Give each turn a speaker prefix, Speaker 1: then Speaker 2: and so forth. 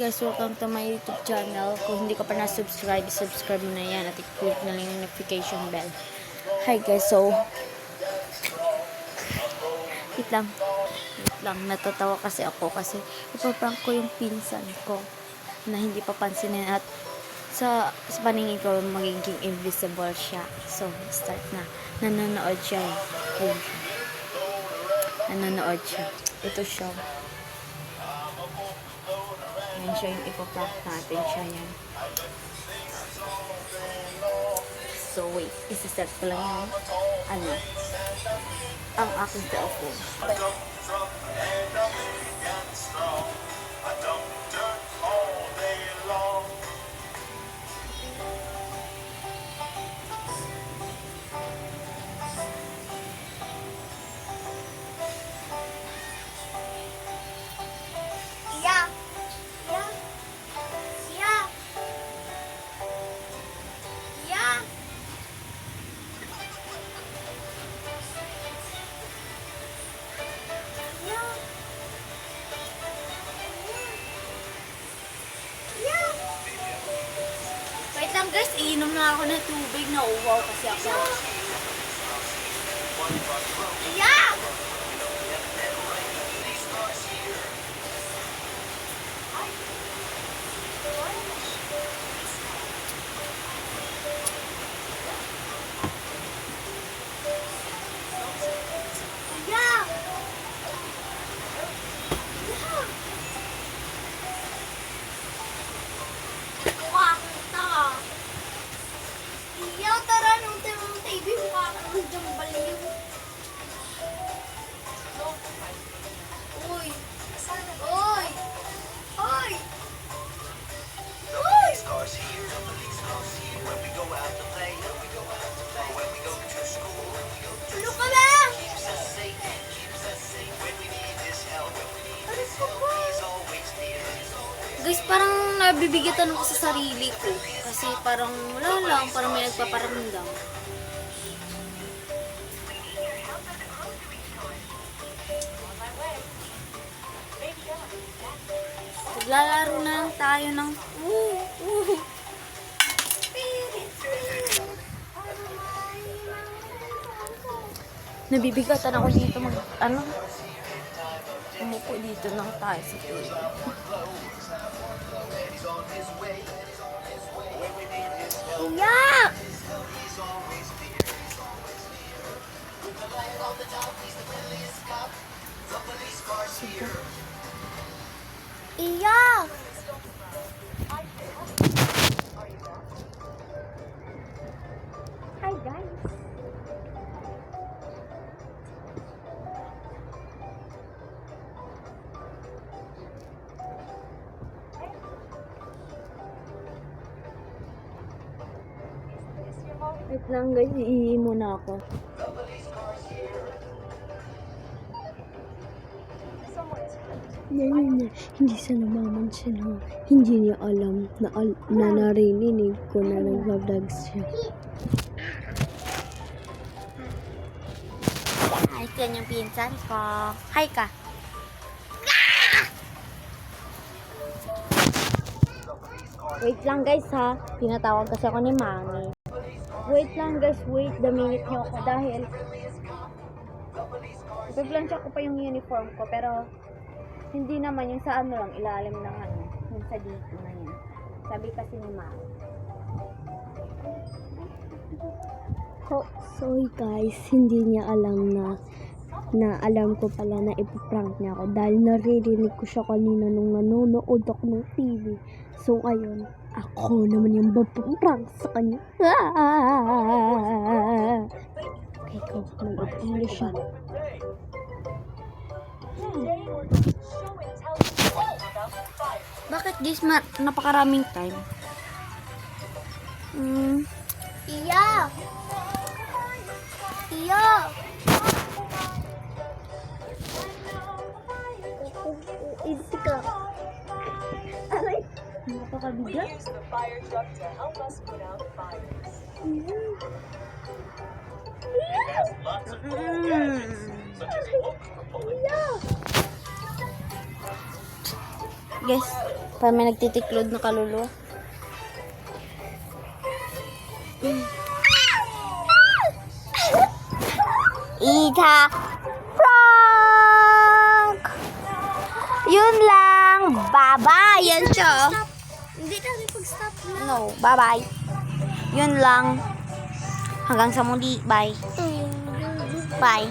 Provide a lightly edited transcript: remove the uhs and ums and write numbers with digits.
Speaker 1: Guys, welcome to my YouTube channel. Kung hindi ka pa na-subscribe, subscribe mo na yan at i-click na lang yung notification bell. Hi guys, so wait lang, natatawa kasi ako kasi ipaprank ko yung pinsan ko na hindi papansinin at sa paningin ko magiging invisible siya. So, start na. Nanonood siya. Yun siya. Nanonood siya. Ito siya. Yan siya yung ipaprank natin siya yan. So, wait. Isa-set ko lang yung ang aking cellphone. Wait lang guys, iinom na ako ng tubig na uwaw kasi ako. Yeah! Guys, parang nabibigatan ako sa sarili ko. Kasi parang wala lang, parang may nagpaparamdam. Maglalaro na lang tayo ng Nabibigatan ako dito umupo dito lang tayo sa table. Yeah! Iya! Hi guys! Wait lang guys, iihi muna ako. Hindi sana mamansin ha. Hindi niya alam na narinig ko na nag-vlog siya. Hi, yan yung pinsan ko. Hi ka. Wait lang guys ha. Tinatawag kasi ako ni Mami. Wait lang guys, wait the minute nyo ako dahil ipaglansya ko pa yung uniform ko pero hindi naman yung sa lang, ilalim ng yung sa dito na yan. Sabi kasi ni Mami. Sorry guys, hindi niya alam na alam ko pala na ipaprank niya ako dahil naririnig ko siya kanina nung nanonood ako ng TV. So ayun, ako naman yung papaprank sa kanya. Okay, go. Nag-ulo siya. Bakit guys, napakaraming time? Iya! Iya! Easy ka. Aray! Napakabigat. Iya! Guys, parang may nagtitiklod na kaluluwa. Ita prank! Yun lang. Bye-bye. Yan siya.
Speaker 2: Hindi tayo pag-stop na.
Speaker 1: No, bye-bye. Yun lang. Hanggang sa muli. Bye. Bye.